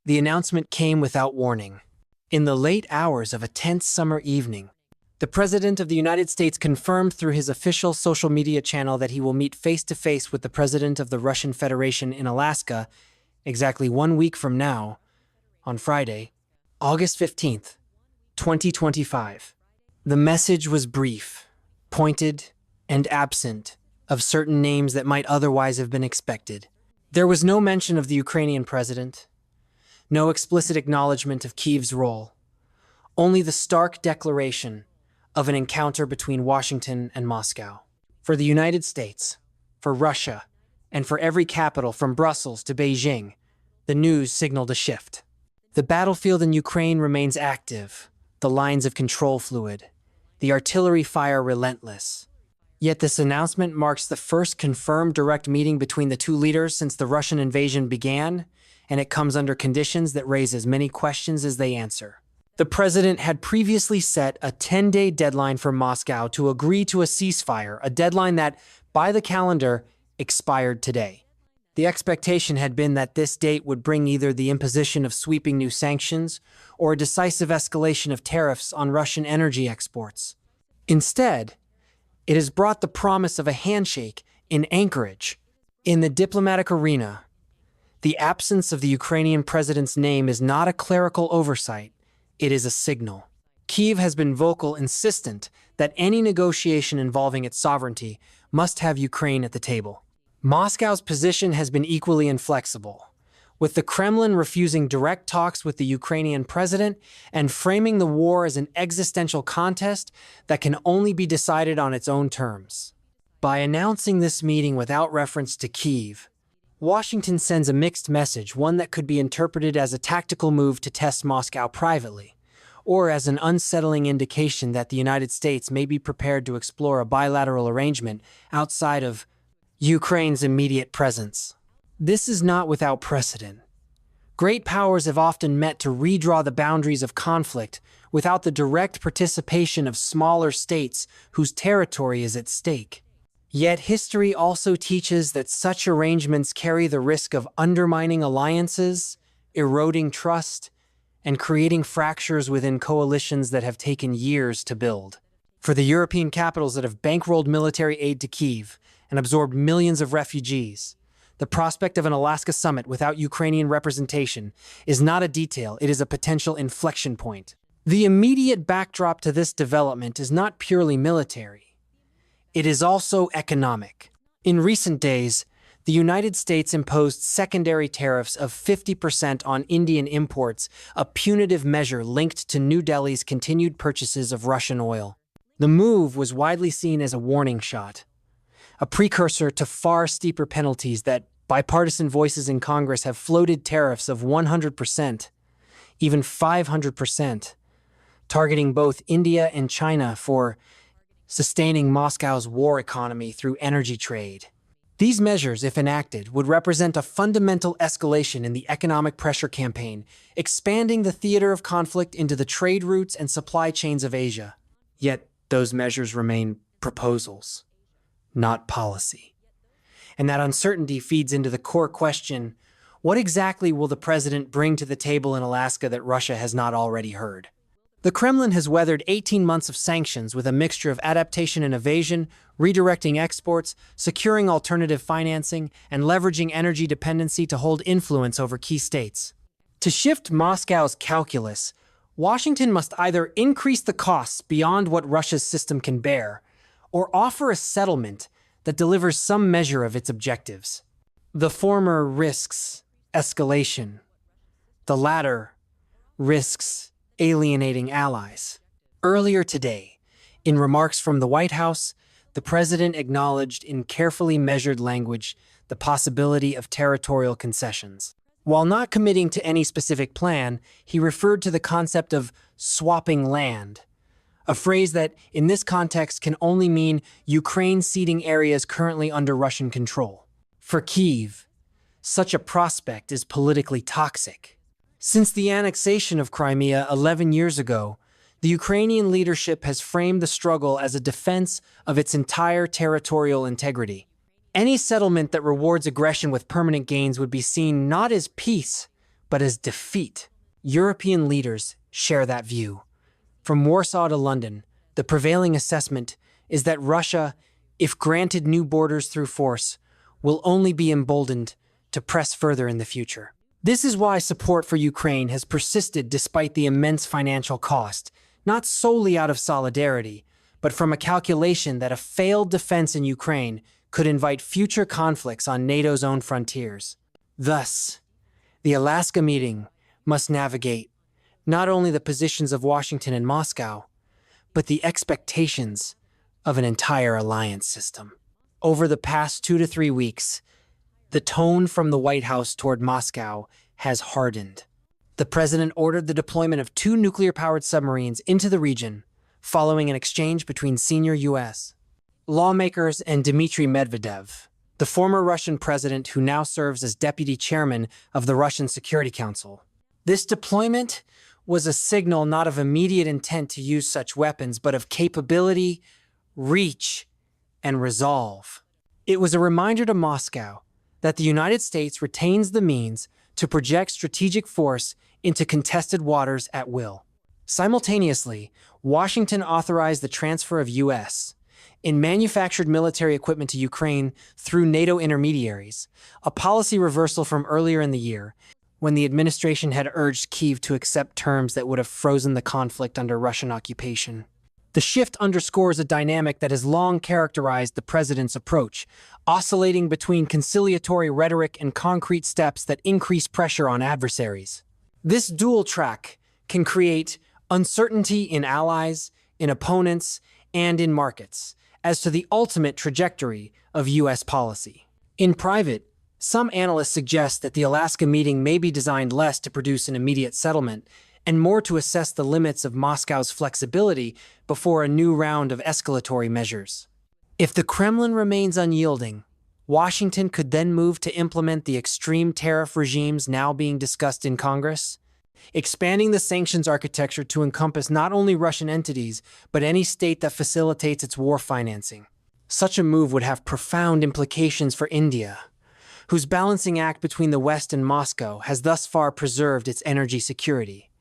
The announcement came without warning. In the late hours of a tense summer evening, the President of the United States confirmed through his official social media channel that he will meet face-to-face with the President of the Russian Federation in Alaska exactly 1 week from now, on Friday, August 15th, 2025. The message was brief, pointed, and absent of certain names that might otherwise have been expected. There was no mention of the Ukrainian president, no explicit acknowledgement of Kyiv's role, only the stark declaration of an encounter between Washington and Moscow. For the United States, for Russia, and for every capital from Brussels to Beijing, the news signaled a shift. The battlefield in Ukraine remains active, the lines of control fluid, the artillery fire relentless. Yet this announcement marks the first confirmed direct meeting between the two leaders since the Russian invasion began, and it comes under conditions that raise as many questions as they answer. The president had previously set a 10-day deadline for Moscow to agree to a ceasefire, a deadline that, by the calendar, expired today. The expectation had been that this date would bring either the imposition of sweeping new sanctions or a decisive escalation of tariffs on Russian energy exports. Instead, it has brought the promise of a handshake in Anchorage. In the diplomatic arena, the absence of the Ukrainian president's name is not a clerical oversight, it is a signal. Kyiv has been vocal, insistent that any negotiation involving its sovereignty must have Ukraine at the table. Moscow's position has been equally inflexible, with the Kremlin refusing direct talks with the Ukrainian president and framing the war as an existential contest that can only be decided on its own terms. By announcing this meeting without reference to Kyiv, Washington sends a mixed message, one that could be interpreted as a tactical move to test Moscow privately, or as an unsettling indication that the United States may be prepared to explore a bilateral arrangement outside of Ukraine's immediate presence. This is not without precedent. Great powers have often met to redraw the boundaries of conflict without the direct participation of smaller states whose territory is at stake. Yet history also teaches that such arrangements carry the risk of undermining alliances, eroding trust, and creating fractures within coalitions that have taken years to build. For the European capitals that have bankrolled military aid to Kyiv and absorbed millions of refugees, the prospect of an Alaska summit without Ukrainian representation is not a detail, it is a potential inflection point. The immediate backdrop to this development is not purely military. It is also economic. In recent days, the United States imposed secondary tariffs of 50% on Indian imports, a punitive measure linked to New Delhi's continued purchases of Russian oil. The move was widely seen as a warning shot, a precursor to far steeper penalties that bipartisan voices in Congress have floated tariffs of 100%, even 500%, targeting both India and China for sustaining Moscow's war economy through energy trade. These measures, if enacted, would represent a fundamental escalation in the economic pressure campaign, expanding the theater of conflict into the trade routes and supply chains of Asia. Yet those measures remain proposals, not policy. And that uncertainty feeds into the core question, what exactly will the president bring to the table in Alaska that Russia has not already heard? The Kremlin has weathered 18 months of sanctions with a mixture of adaptation and evasion, redirecting exports, securing alternative financing, and leveraging energy dependency to hold influence over key states. To shift Moscow's calculus, Washington must either increase the costs beyond what Russia's system can bear, or offer a settlement that delivers some measure of its objectives. The former risks escalation. The latter risks alienating allies. Earlier today, in remarks from the White House, the president acknowledged in carefully measured language the possibility of territorial concessions. While not committing to any specific plan, he referred to the concept of swapping land, a phrase that, in this context, can only mean Ukraine ceding areas currently under Russian control. For Kyiv, such a prospect is politically toxic. Since the annexation of Crimea 11 years ago, the Ukrainian leadership has framed the struggle as a defense of its entire territorial integrity. Any settlement that rewards aggression with permanent gains would be seen not as peace, but as defeat. European leaders share that view. From Warsaw to London, the prevailing assessment is that Russia, if granted new borders through force, will only be emboldened to press further in the future. This is why support for Ukraine has persisted despite the immense financial cost, not solely out of solidarity, but from a calculation that a failed defense in Ukraine could invite future conflicts on NATO's own frontiers. Thus, the Alaska meeting must navigate not only the positions of Washington and Moscow, but the expectations of an entire alliance system. Over the past 2 to 3 weeks, the tone from the White House toward Moscow has hardened. The president ordered the deployment of 2 nuclear-powered submarines into the region following an exchange between senior U.S. lawmakers and Dmitry Medvedev, the former Russian president who now serves as deputy chairman of the Russian Security Council. This deployment was a signal not of immediate intent to use such weapons, but of capability, reach, and resolve. It was a reminder to Moscow that the United States retains the means to project strategic force into contested waters at will. Simultaneously, Washington authorized the transfer of U.S. in manufactured military equipment to Ukraine through NATO intermediaries, a policy reversal from earlier in the year, when the administration had urged Kyiv to accept terms that would have frozen the conflict under Russian occupation. The shift underscores a dynamic that has long characterized the president's approach, oscillating between conciliatory rhetoric and concrete steps that increase pressure on adversaries. This dual track can create uncertainty in allies, in opponents, and in markets as to the ultimate trajectory of U.S. policy. In private, some analysts suggest that the Alaska meeting may be designed less to produce an immediate settlement and more to assess the limits of Moscow's flexibility before a new round of escalatory measures. If the Kremlin remains unyielding, Washington could then move to implement the extreme tariff regimes now being discussed in Congress, expanding the sanctions architecture to encompass not only Russian entities, but any state that facilitates its war financing. Such a move would have profound implications for India, whose balancing act between the West and Moscow has thus far preserved its energy security,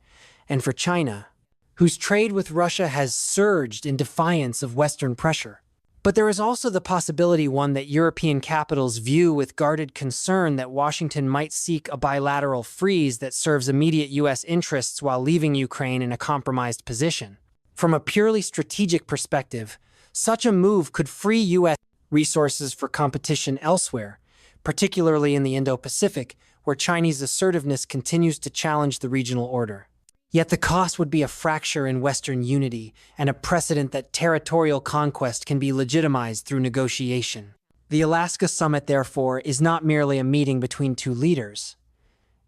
and for China, whose trade with Russia has surged in defiance of Western pressure. But there is also the possibility, one that European capitals view with guarded concern, that Washington might seek a bilateral freeze that serves immediate U.S. interests while leaving Ukraine in a compromised position. From a purely strategic perspective, such a move could free U.S. resources for competition elsewhere, particularly in the Indo-Pacific, where Chinese assertiveness continues to challenge the regional order. Yet the cost would be a fracture in Western unity and a precedent that territorial conquest can be legitimized through negotiation. The Alaska summit, therefore, is not merely a meeting between 2 leaders.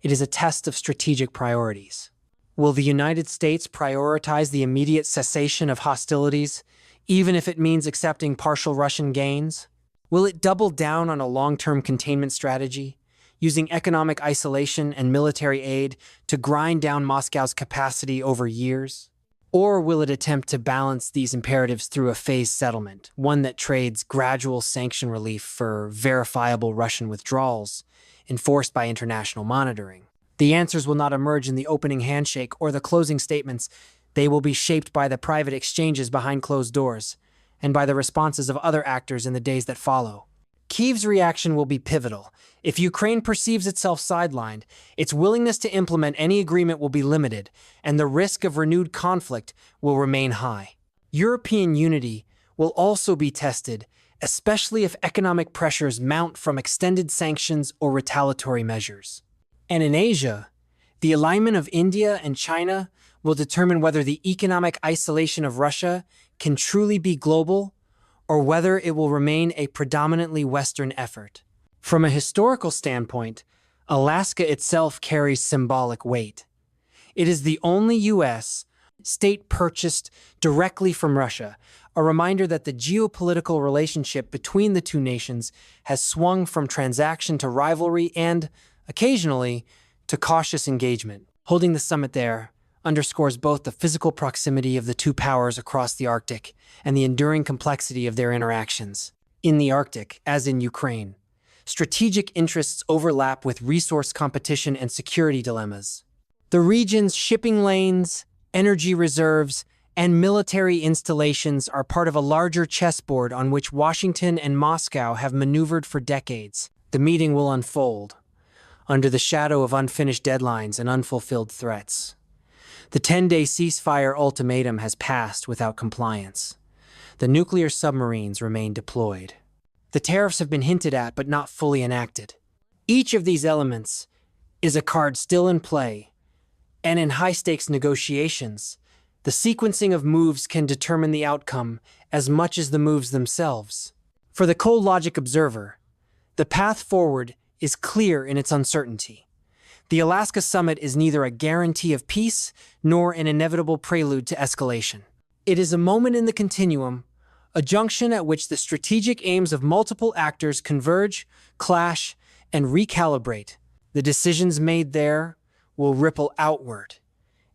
It is a test of strategic priorities. Will the United States prioritize the immediate cessation of hostilities, even if it means accepting partial Russian gains? Will it double down on a long-term containment strategy, using economic isolation and military aid to grind down Moscow's capacity over years? Or will it attempt to balance these imperatives through a phased settlement, one that trades gradual sanction relief for verifiable Russian withdrawals enforced by international monitoring? The answers will not emerge in the opening handshake or the closing statements. They will be shaped by the private exchanges behind closed doors and by the responses of other actors in the days that follow. Kyiv's reaction will be pivotal. If Ukraine perceives itself sidelined, its willingness to implement any agreement will be limited, and the risk of renewed conflict will remain high. European unity will also be tested, especially if economic pressures mount from extended sanctions or retaliatory measures. And in Asia, the alignment of India and China will determine whether the economic isolation of Russia can truly be global, or whether it will remain a predominantly Western effort. From a historical standpoint, Alaska itself carries symbolic weight. It is the only U.S. state purchased directly from Russia, a reminder that the geopolitical relationship between the 2 nations has swung from transaction to rivalry and, occasionally, to cautious engagement. Holding the summit there underscores both the physical proximity of the 2 powers across the Arctic and the enduring complexity of their interactions. In the Arctic, as in Ukraine, strategic interests overlap with resource competition and security dilemmas. The region's shipping lanes, energy reserves, and military installations are part of a larger chessboard on which Washington and Moscow have maneuvered for decades. The meeting will unfold under the shadow of unfinished deadlines and unfulfilled threats. The 10-day ceasefire ultimatum has passed without compliance. The nuclear submarines remain deployed. The tariffs have been hinted at but not fully enacted. Each of these elements is a card still in play, and in high-stakes negotiations, the sequencing of moves can determine the outcome as much as the moves themselves. For the cold logic observer, the path forward is clear in its uncertainty. The Alaska summit is neither a guarantee of peace nor an inevitable prelude to escalation. It is a moment in the continuum, a junction at which the strategic aims of multiple actors converge, clash, and recalibrate. The decisions made there will ripple outward,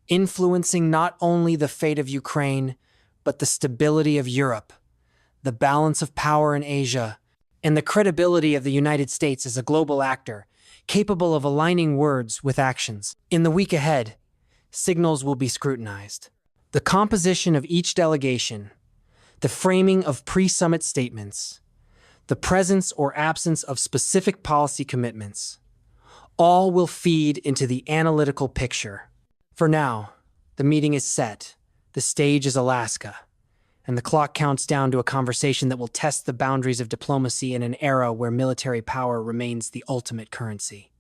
influencing not only the fate of Ukraine, but the stability of Europe, the balance of power in Asia, and the credibility of the United States as a global actor, capable of aligning words with actions. In the week ahead, signals will be scrutinized. The composition of each delegation, the framing of pre-summit statements, the presence or absence of specific policy commitments, all will feed into the analytical picture. For now, the meeting is set, the stage is Alaska, and the clock counts down to a conversation that will test the boundaries of diplomacy in an era where military power remains the ultimate currency.